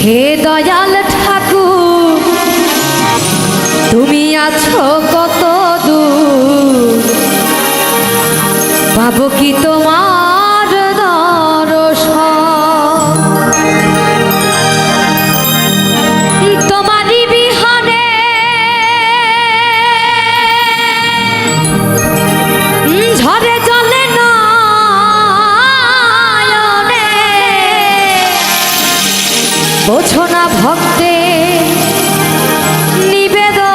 হে দয়াল ঠাকুর তুমি আছো কত দূর, পাবো কি তোমার দর্শন? তোমারই বিহানে ঝরে চলে নয়নে, বোঝো না ভক্তে নিবেদন।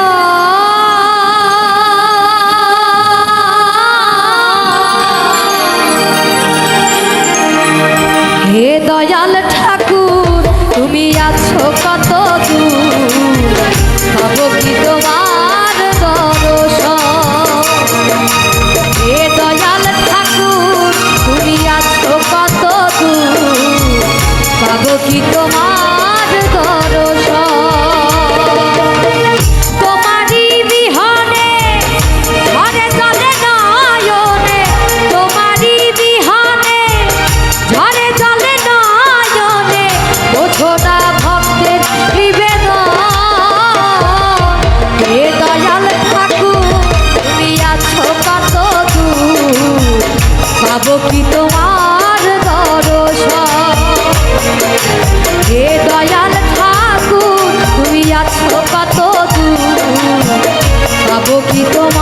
হে দয়াল ঠাকুর তুমি আছো কত দূর, পাবো কি তোমার দর্শন? হে দয়াল ঠাকুর তুমি আছো কত দূর, পাবো কি তোমার দর্শন? তোমারই বিহনে ঝরে চলে নয়নে, তোমারই বিহনে ঝরে চলে নয়নে, বোঝো না ভক্তের নিবেদন। হে দয়াল ঠাকুর তুমি আছো কত দূর, পাবো কি তোমার দর্শন? হে দয়াল ঠাকুর তুমি আছো কত দূর, পাবো কি তোমার